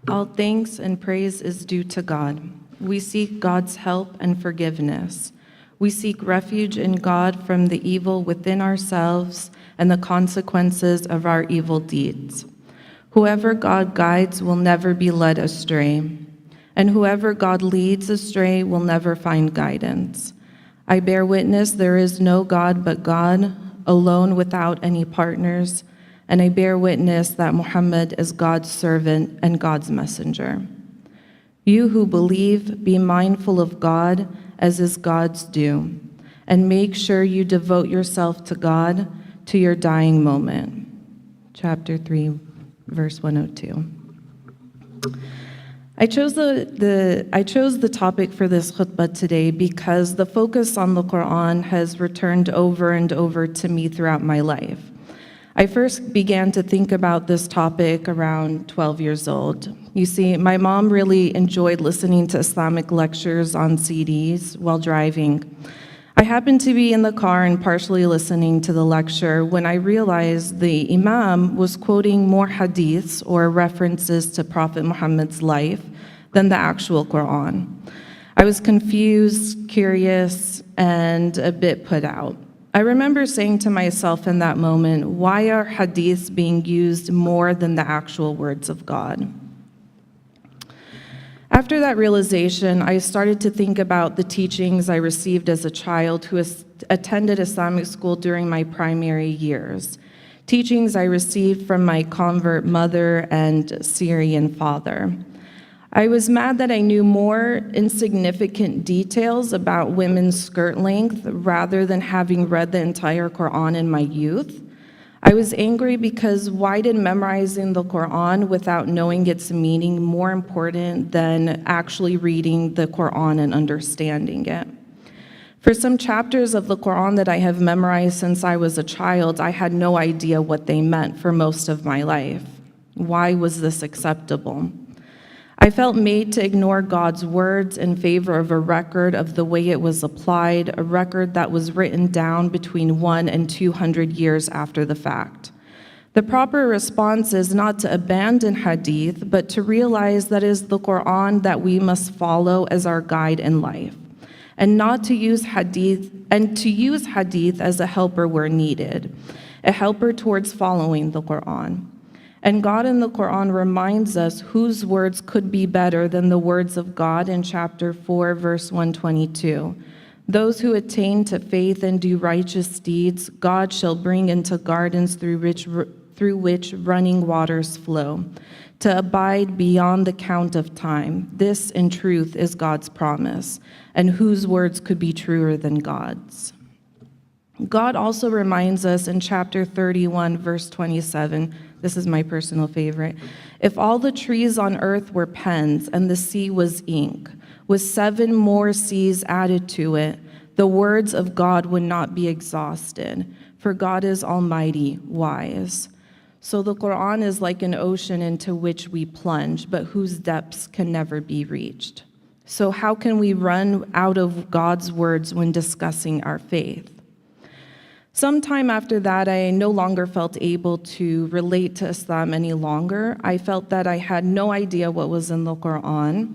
All thanks and praise is due to God. We seek God's help and forgiveness. We seek refuge in God from the evil within ourselves and the consequences of our evil deeds. Whoever God guides will never be led astray, and whoever God leads astray will never find guidance. I bear witness there is no God but God, alone without any partners, and I bear witness that Muhammad is God's servant and God's messenger. You who believe, be mindful of God as is God's due, and make sure you devote yourself to God to your dying moment. Chapter 3, verse 102. I chose the topic for this khutbah today because the focus on the Quran has returned over and over to me throughout my life. I first began to think about this topic around 12 years old. You see, my mom really enjoyed listening to Islamic lectures on CDs while driving. I happened to be in the car and partially listening to the lecture when I realized the Imam was quoting more Hadiths or references to Prophet Muhammad's life than the actual Quran. I was confused, curious, and a bit put out. I remember saying to myself in that moment, why are Hadiths being used more than the actual words of God? After that realization, I started to think about the teachings I received as a child who attended Islamic school during my primary years, teachings I received from my convert mother and Syrian father. I was mad that I knew more insignificant details about women's skirt length rather than having read the entire Quran in my youth. I was angry because why did memorizing the Quran without knowing its meaning more important than actually reading the Quran and understanding it? For some chapters of the Quran that I have memorized since I was a child, I had no idea what they meant for most of my life. Why was this acceptable? I felt made to ignore God's words in favor of a record of the way it was applied, a record that was written down between 100 and 200 years after the fact. The proper response is not to abandon Hadith, but to realize that it is the Quran that we must follow as our guide in life, and not to use Hadith, and to use Hadith as a helper where needed, a helper towards following the Quran. And God in the Quran reminds us whose words could be better than the words of God in chapter 4, verse 122. Those who attain to faith and do righteous deeds, God shall bring into gardens through which running waters flow, to abide beyond the count of time. This, in truth, is God's promise, and whose words could be truer than God's? God also reminds us in chapter 31, verse 27, this is my personal favorite, if all the trees on earth were pens and the sea was ink, with 7 more seas added to it, the words of God would not be exhausted, for God is almighty, wise. So the Quran is like an ocean into which we plunge, but whose depths can never be reached. So how can we run out of God's words when discussing our faith? Sometime after that, I no longer felt able to relate to Islam any longer. I felt that I had no idea what was in the Quran.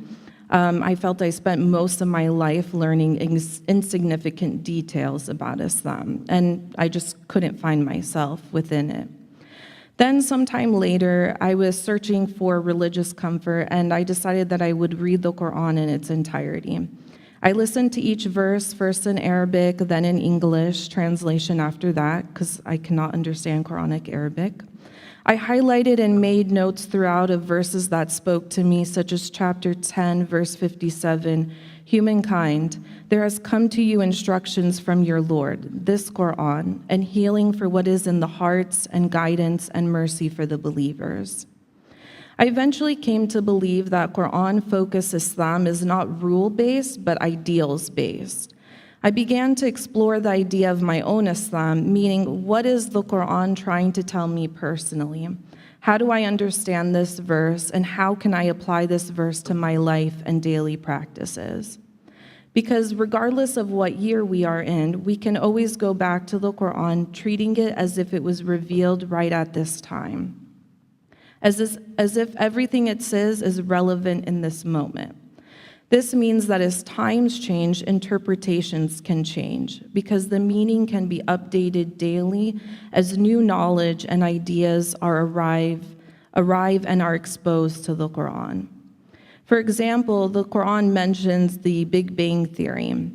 I felt I spent most of my life learning insignificant details about Islam, and I just couldn't find myself within it. Then sometime later, I was searching for religious comfort, and I decided that I would read the Quran in its entirety. I listened to each verse, first in Arabic, then in English, translation after that, because I cannot understand Quranic Arabic. I highlighted and made notes throughout of verses that spoke to me, such as chapter 10, verse 57, humankind, there has come to you instructions from your Lord, this Quran, and healing for what is in the hearts, and guidance and mercy for the believers. I eventually came to believe that Qur'an-focused Islam is not rule-based, but ideals-based. I began to explore the idea of my own Islam, meaning what is the Qur'an trying to tell me personally? How do I understand this verse, and how can I apply this verse to my life and daily practices? Because regardless of what year we are in, we can always go back to the Qur'an, treating it as if it was revealed right at this time. as if everything it says is relevant in this moment. This means that as times change, interpretations can change because the meaning can be updated daily as new knowledge and ideas arrive and are exposed to the Quran. For example, the Quran mentions the Big Bang Theory.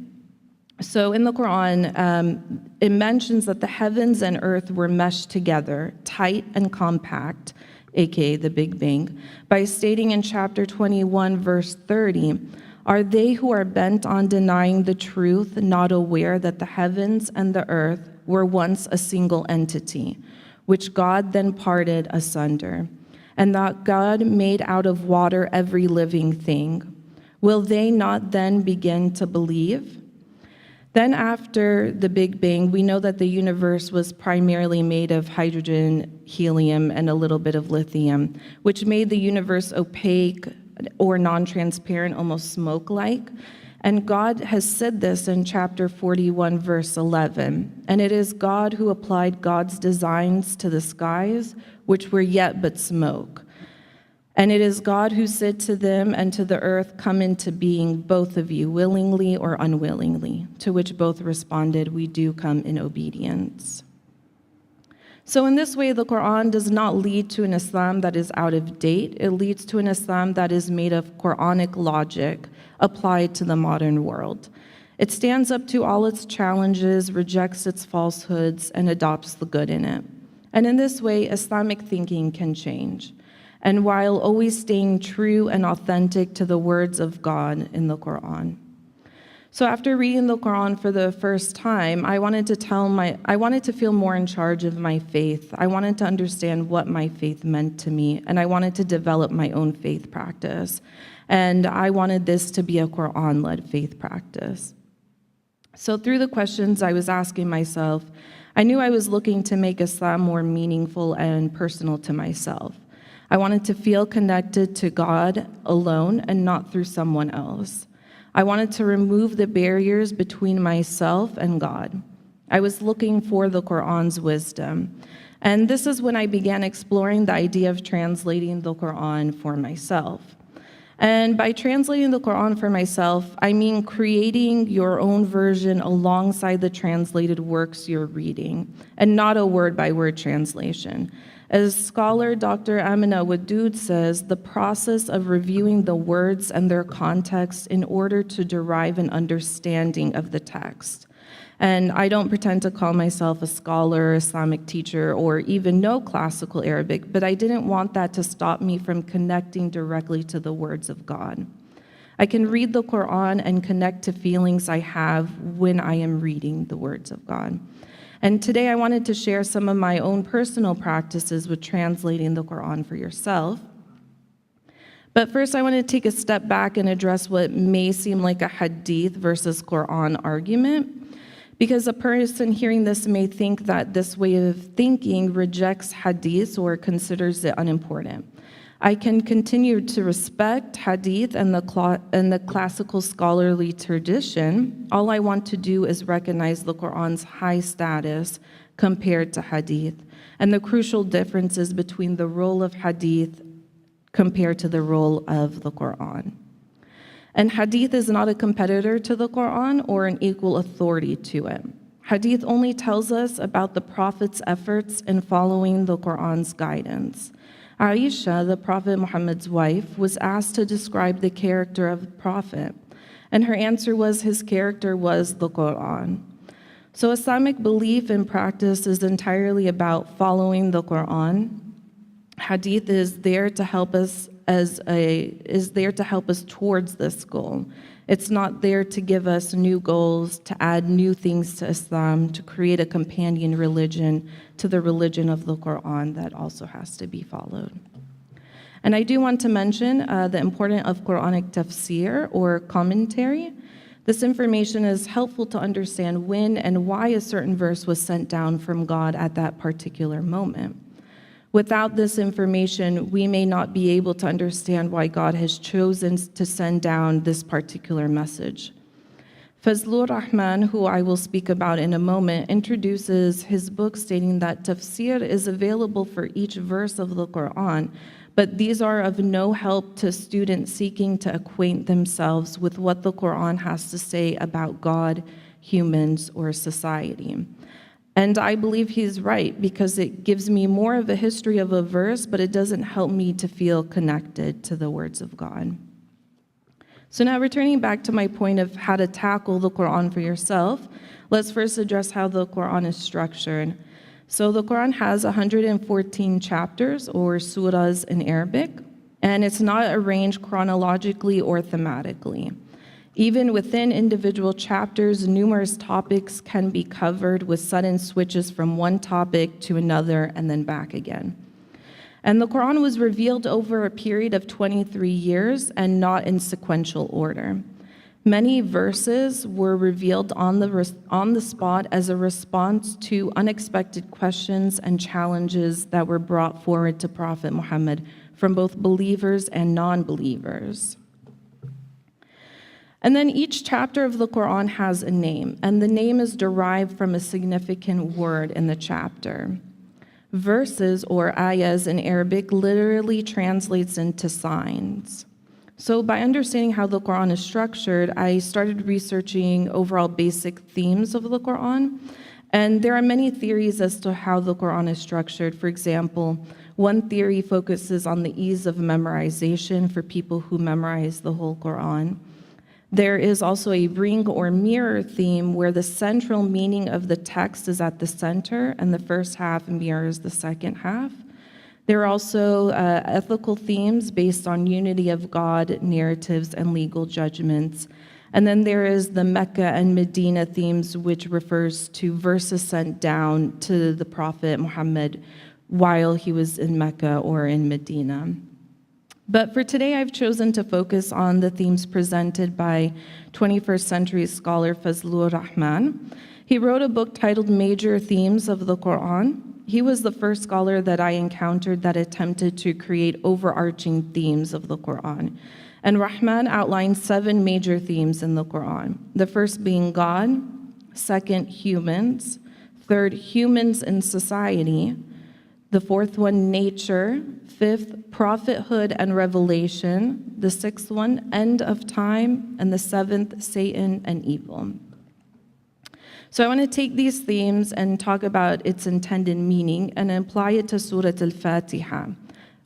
So in the Quran, it mentions that the heavens and earth were meshed together, tight and compact, aka the Big Bang, by stating in chapter 21, verse 30, "Are they who are bent on denying the truth not aware that the heavens and the earth were once a single entity, which God then parted asunder, and that God made out of water every living thing? Will they not then begin to believe?" Then after the Big Bang, we know that the universe was primarily made of hydrogen, helium, and a little bit of lithium, which made the universe opaque or non-transparent, almost smoke-like. And God has said this in chapter 41, verse 11. "And it is God who applied God's designs to the skies, which were yet but smoke. And it is God who said to them and to the earth, 'Come into being, both of you, willingly or unwillingly,' to which both responded, 'We do come in obedience.'" So in this way, the Quran does not lead to an Islam that is out of date. It leads to an Islam that is made of Quranic logic applied to the modern world. It stands up to all its challenges, rejects its falsehoods, and adopts the good in it. And in this way, Islamic thinking can change, and while always staying true and authentic to the words of God in the Quran. So after reading the Quran for the first time, I wanted to feel more in charge of my faith. I wanted to understand what my faith meant to me, and I wanted to develop my own faith practice. And I wanted this to be a Quran-led faith practice. So through the questions I was asking myself, I knew I was looking to make Islam more meaningful and personal to myself. I wanted to feel connected to God alone and not through someone else. I wanted to remove the barriers between myself and God. I was looking for the Quran's wisdom. And this is when I began exploring the idea of translating the Quran for myself. And by translating the Quran for myself, I mean creating your own version alongside the translated works you're reading, and not a word-by-word translation. As scholar Dr. Amina Wadud says, the process of reviewing the words and their context in order to derive an understanding of the text. And I don't pretend to call myself a scholar, Islamic teacher, or even know classical Arabic, but I didn't want that to stop me from connecting directly to the words of God. I can read the Quran and connect to feelings I have when I am reading the words of God. And today I wanted to share some of my own personal practices with translating the Quran for yourself. But first I want to take a step back and address what may seem like a Hadith versus Quran argument, because a person hearing this may think that this way of thinking rejects Hadith or considers it unimportant. I can continue to respect Hadith and the classical scholarly tradition. All I want to do is recognize the Quran's high status compared to Hadith, and the crucial differences between the role of Hadith compared to the role of the Quran. And Hadith is not a competitor to the Quran or an equal authority to it. Hadith only tells us about the Prophet's efforts in following the Quran's guidance. Aisha, the Prophet Muhammad's wife, was asked to describe the character of the Prophet, and her answer was his character was the Quran. So Islamic belief and practice is entirely about following the Quran. Hadith is there to help us towards this goal. It's not there to give us new goals, to add new things to Islam, to create a companion religion to the religion of the Quran that also has to be followed. And I do want to mention the importance of Quranic Tafseer or commentary. This information is helpful to understand when and why a certain verse was sent down from God at that particular moment. Without this information, we may not be able to understand why God has chosen to send down this particular message. Fazlur Rahman, who I will speak about in a moment, introduces his book stating that tafsir is available for each verse of the Quran, but these are of no help to students seeking to acquaint themselves with what the Quran has to say about God, humans, or society. And I believe he's right, because it gives me more of a history of a verse, but it doesn't help me to feel connected to the words of God. So now, returning back to my point of how to tackle the Quran for yourself, let's first address how the Quran is structured. So the Quran has 114 chapters, or surahs in Arabic, and it's not arranged chronologically or thematically. Even within individual chapters, numerous topics can be covered with sudden switches from one topic to another and then back again. And the Quran was revealed over a period of 23 years and not in sequential order. Many verses were revealed on the spot as a response to unexpected questions and challenges that were brought forward to Prophet Muhammad from both believers and non-believers. And then each chapter of the Quran has a name, and the name is derived from a significant word in the chapter. Verses, or ayahs in Arabic, literally translates into signs. So by understanding how the Quran is structured, I started researching overall basic themes of the Quran. And there are many theories as to how the Quran is structured. For example, one theory focuses on the ease of memorization for people who memorize the whole Quran. There is also a ring or mirror theme where the central meaning of the text is at the center and the first half mirrors the second half. There are also ethical themes based on unity of God, narratives, and legal judgments. And then there is the Mecca and Medina themes, which refers to verses sent down to the Prophet Muhammad while he was in Mecca or in Medina. But for today, I've chosen to focus on the themes presented by 21st century scholar Fazlur Rahman. He wrote a book titled Major Themes of the Quran. He was the first scholar that I encountered that attempted to create overarching themes of the Quran. And Rahman outlined 7 major themes in the Quran. The first being God, second, humans, third, humans in society, the fourth one, nature, fifth, prophethood and revelation, the sixth one, end of time, and the seventh, Satan and evil. So I want to take these themes and talk about its intended meaning and apply it to Surat al-Fatiha,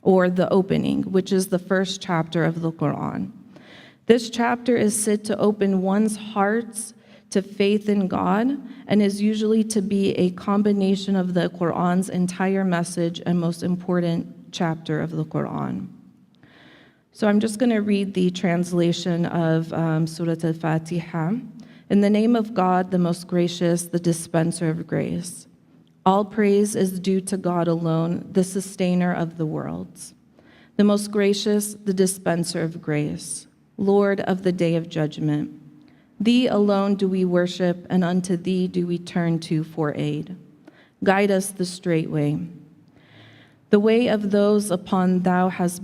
or the opening, which is the first chapter of the Quran. This chapter is said to open one's hearts to faith in God and is usually to be a combination of the Quran's entire message and most important chapter of the Quran. So I'm just going to read the translation of Surat al-Fatiha. In the name of God, the most gracious, the dispenser of grace. All praise is due to God alone, the sustainer of the worlds. The most gracious, the dispenser of grace, Lord of the day of judgment. Thee alone do we worship, and unto thee do we turn to for aid. Guide us the straight way. The way of those upon thou hast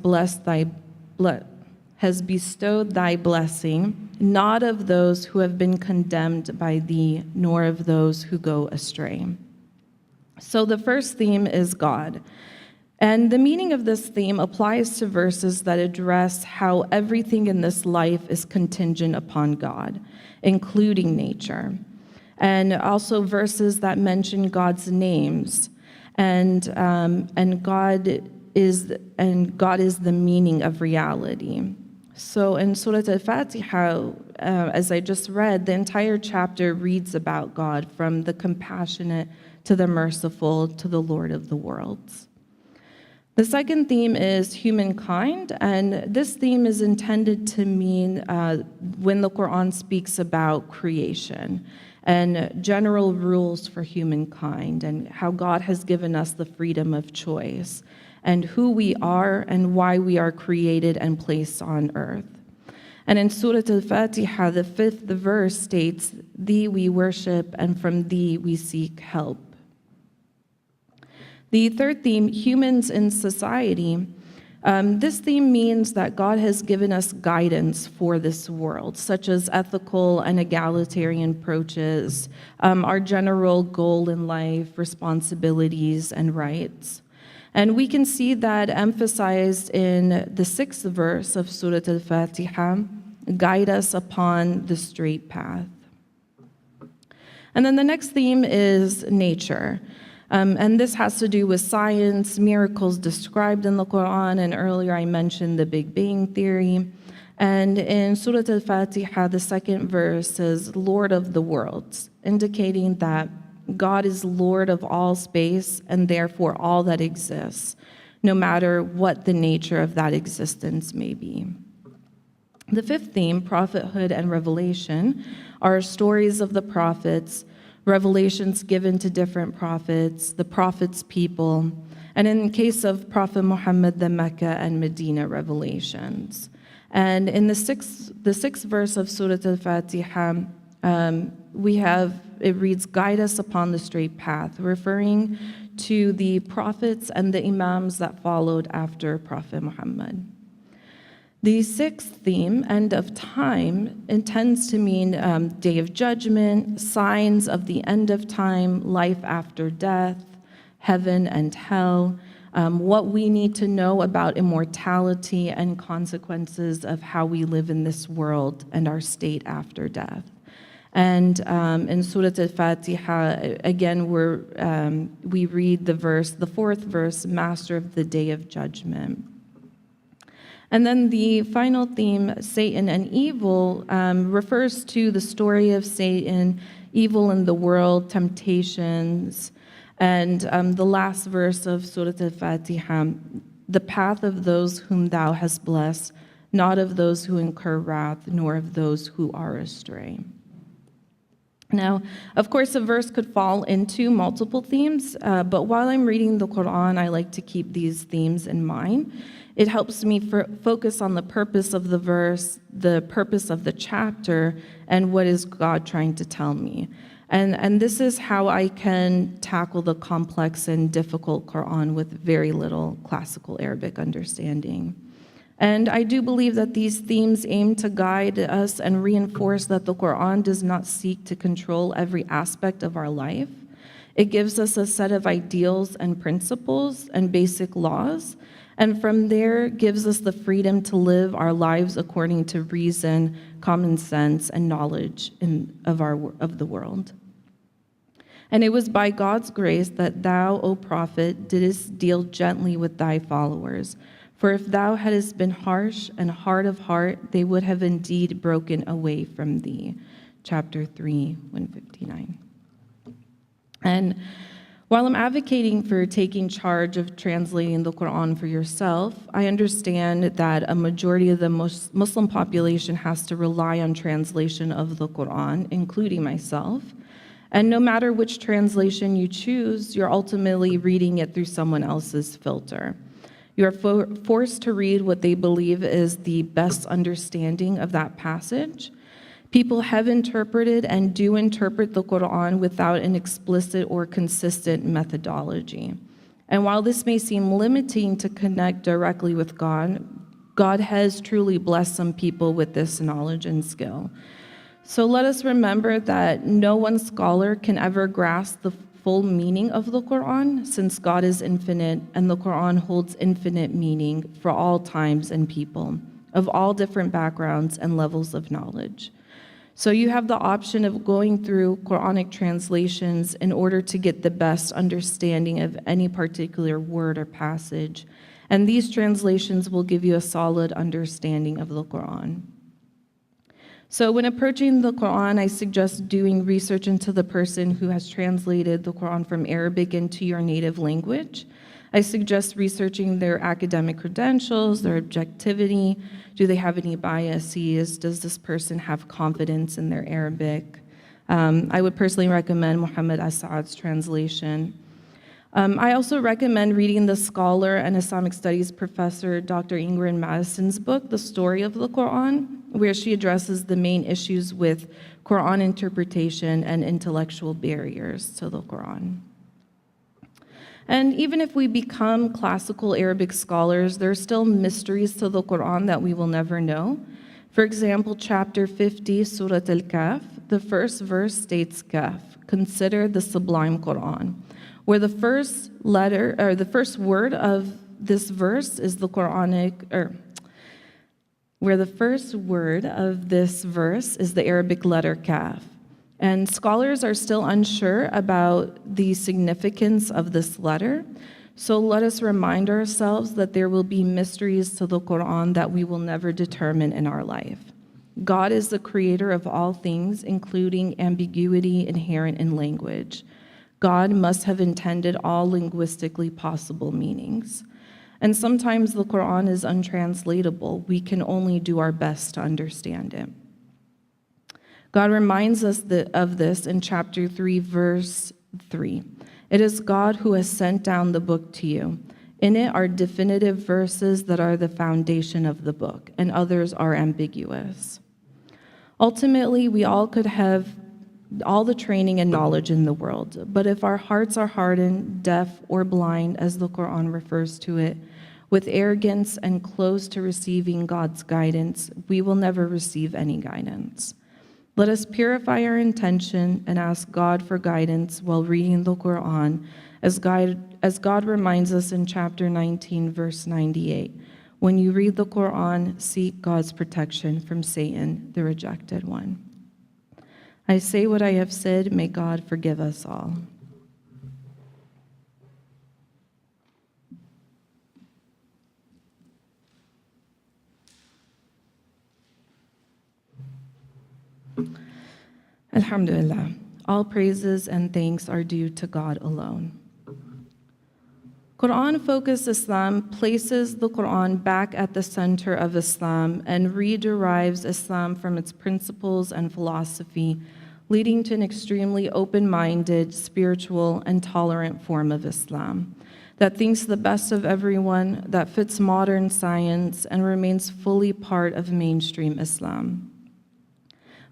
has bestowed thy blessing, not of those who have been condemned by thee, nor of those who go astray. So the first theme is God. And the meaning of this theme applies to verses that address how everything in this life is contingent upon God, including nature. And also verses that mention God's names. And God is the meaning of reality. So in Surah Al-Fatiha, as I just read, the entire chapter reads about God, from the compassionate to the merciful to the Lord of the worlds. The second theme is humankind, and this theme is intended to mean when the Quran speaks about creation and general rules for humankind and how God has given us the freedom of choice and who we are and why we are created and placed on earth. And in Surah Al-Fatiha, the 5th verse states, "Thee we worship, and from thee we seek help." The third theme, humans in society, this theme means that God has given us guidance for this world, such as ethical and egalitarian approaches, our general goal in life, responsibilities, and rights. And we can see that emphasized in the 6th verse of Surat al-Fatiha, guide us upon the straight path. And then the next theme is nature. And this has to do with science, miracles described in the Quran, and earlier I mentioned the Big Bang Theory. And in Surah Al-Fatiha, the 2nd verse says, Lord of the worlds, indicating that God is Lord of all space and therefore all that exists, no matter what the nature of that existence may be. The 5th theme, prophethood and revelation, are stories of the prophets, revelations given to different prophets, the prophets' people, and in case of Prophet Muhammad, the Mecca and Medina revelations. And in the sixth verse of Surah Al-Fatiha, it reads, guide us upon the straight path, referring to the prophets and the Imams that followed after Prophet Muhammad. The 6th theme, end of time, intends to mean day of judgment, signs of the end of time, life after death, heaven and hell, what we need to know about immortality and consequences of how we live in this world and our state after death. And in Surah Al-Fatiha, again, we read the 4th verse, Master of the Day of Judgment. And then the final theme, Satan and evil, refers to the story of Satan, evil in the world, temptations, and the last verse of Surah Al-Fatiha, the path of those whom thou hast blessed, not of those who incur wrath, nor of those who are astray. Now, of course, a verse could fall into multiple themes, but while I'm reading the Quran, I like to keep these themes in mind. It helps me focus on the purpose of the verse, the purpose of the chapter, and what is God trying to tell me. And this is how I can tackle the complex and difficult Quran with very little classical Arabic understanding. And I do believe that these themes aim to guide us and reinforce that the Quran does not seek to control every aspect of our life. It gives us a set of ideals and principles and basic laws, and from there gives us the freedom to live our lives according to reason, common sense, and knowledge of the world. And it was by God's grace that thou, O prophet, didst deal gently with thy followers. For if thou hadst been harsh and hard of heart, they would have indeed broken away from thee. Chapter 3, 159. And while I'm advocating for taking charge of translating the Quran for yourself, I understand that a majority of the Muslim population has to rely on translation of the Quran, including myself. And no matter which translation you choose, you're ultimately reading it through someone else's filter. You're forced to read what they believe is the best understanding of that passage. People have interpreted and do interpret the Quran without an explicit or consistent methodology. And while this may seem limiting to connect directly with God, God has truly blessed some people with this knowledge and skill. So let us remember that no one scholar can ever grasp the full meaning of the Quran, since God is infinite and the Quran holds infinite meaning for all times and people of all different backgrounds and levels of knowledge. So you have the option of going through Quranic translations in order to get the best understanding of any particular word or passage, and these translations will give you a solid understanding of the Quran. So when approaching the Quran, I suggest doing research into the person who has translated the Quran from Arabic into your native language. I suggest researching their academic credentials, their objectivity. Do they have any biases? Does this person have confidence in their Arabic? I would personally recommend Muhammad As'ad's translation. I also recommend reading the scholar and Islamic studies professor Dr. Ingrid Madison's book, The Story of the Quran, where she addresses the main issues with Quran interpretation and intellectual barriers to the Quran. And even if we become classical Arabic scholars, there are still mysteries to the Quran that we will never know. For example, chapter 50, Surat Al-Kahf, the first verse states, Kahf, consider the sublime Quran. where the first letter or the first word of this verse is the Quranic, where the first word of this verse is the Arabic letter Kaf. And scholars are still unsure about the significance of this letter. So let us remind ourselves that there will be mysteries to the Quran that we will never determine in our life. God is the creator of all things, including ambiguity inherent in language. God must have intended all linguistically possible meanings. And sometimes the Quran is untranslatable. We can only do our best to understand it. God reminds us of this in chapter 3, verse 3. It is God who has sent down the book to you. In it are definitive verses that are the foundation of the book, and others are ambiguous. Ultimately, we all could have all the training and knowledge in the world, but if our hearts are hardened, deaf, or blind, as the Quran refers to it, with arrogance and close to receiving God's guidance, we will never receive any guidance. Let us purify our intention and ask God for guidance while reading the Quran, as God reminds us in chapter 19, verse 98. When you read the Quran, seek God's protection from Satan, the rejected one. I say what I have said, may God forgive us all. Alhamdulillah, all praises and thanks are due to God alone. Qur'an-focused Islam places the Qur'an back at the center of Islam and rederives Islam from its principles and philosophy, leading to an extremely open-minded, spiritual, and tolerant form of Islam that thinks the best of everyone, that fits modern science, and remains fully part of mainstream Islam.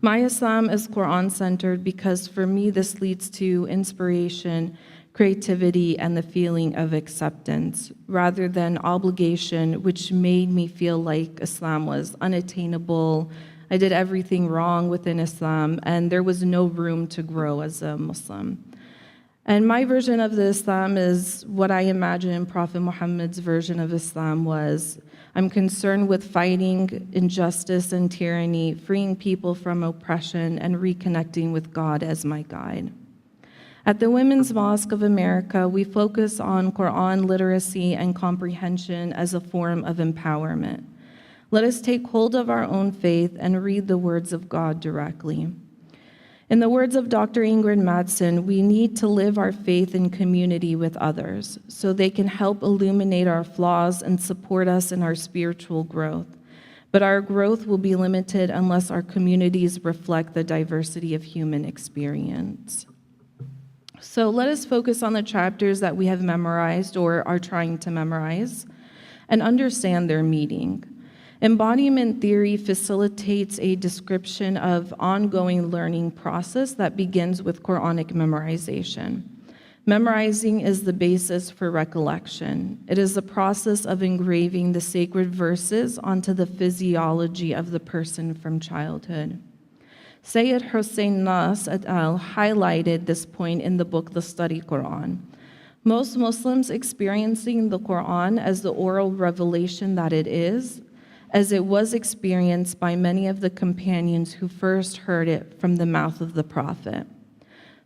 My Islam is Qur'an-centered because for me this leads to inspiration, creativity, and the feeling of acceptance, rather than obligation, which made me feel like Islam was unattainable. I did everything wrong within Islam, and there was no room to grow as a Muslim. And my version of the Islam is what I imagine Prophet Muhammad's version of Islam was. I'm concerned with fighting injustice and tyranny, freeing people from oppression, and reconnecting with God as my guide. At the Women's Mosque of America, we focus on Qur'an literacy and comprehension as a form of empowerment. Let us take hold of our own faith and read the words of God directly. In the words of Dr. Ingrid Mattson, we need to live our faith in community with others so they can help illuminate our flaws and support us in our spiritual growth. But our growth will be limited unless our communities reflect the diversity of human experience. So let us focus on the chapters that we have memorized or are trying to memorize and understand their meaning. Embodiment theory facilitates a description of ongoing learning process that begins with Quranic memorization. Memorizing is the basis for recollection. It is the process of engraving the sacred verses onto the physiology of the person from childhood. Sayyid Hussein Nas et al. Highlighted this point in the book The Study Quran. Most Muslims experiencing the Quran as the oral revelation that it is, as it was experienced by many of the companions who first heard it from the mouth of the Prophet.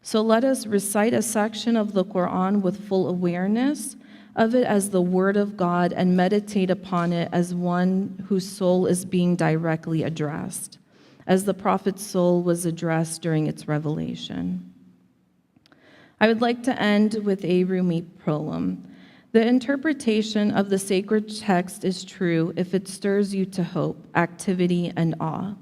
So let us recite a section of the Quran with full awareness of it as the Word of God and meditate upon it as one whose soul is being directly addressed, as the Prophet's soul was addressed during its revelation. I would like to end with a Rumi poem. The interpretation of the sacred text is true if it stirs you to hope, activity, and awe.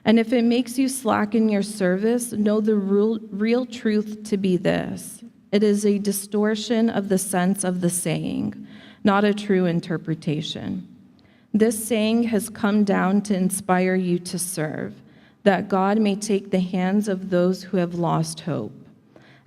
And if it makes you slacken your service, know the real truth to be this. It is a distortion of the sense of the saying, not a true interpretation. This saying has come down to inspire you to serve, that God may take the hands of those who have lost hope.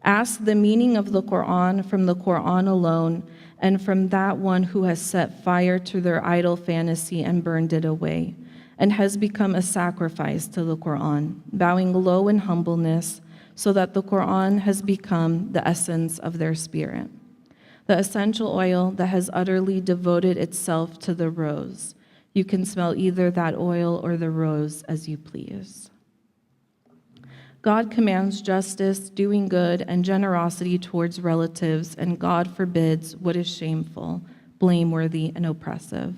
Ask the meaning of the Quran from the Quran alone, and from that one who has set fire to their idle fantasy and burned it away, and has become a sacrifice to the Quran, bowing low in humbleness, so that the Qur'an has become the essence of their spirit, the essential oil that has utterly devoted itself to the rose. You can smell either that oil or the rose as you please. God commands justice, doing good, and generosity towards relatives, and God forbids what is shameful, blameworthy, and oppressive.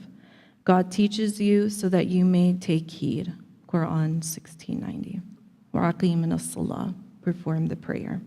God teaches you so that you may take heed. Quran 1690. Wa aqim as-salah. Perform the prayer.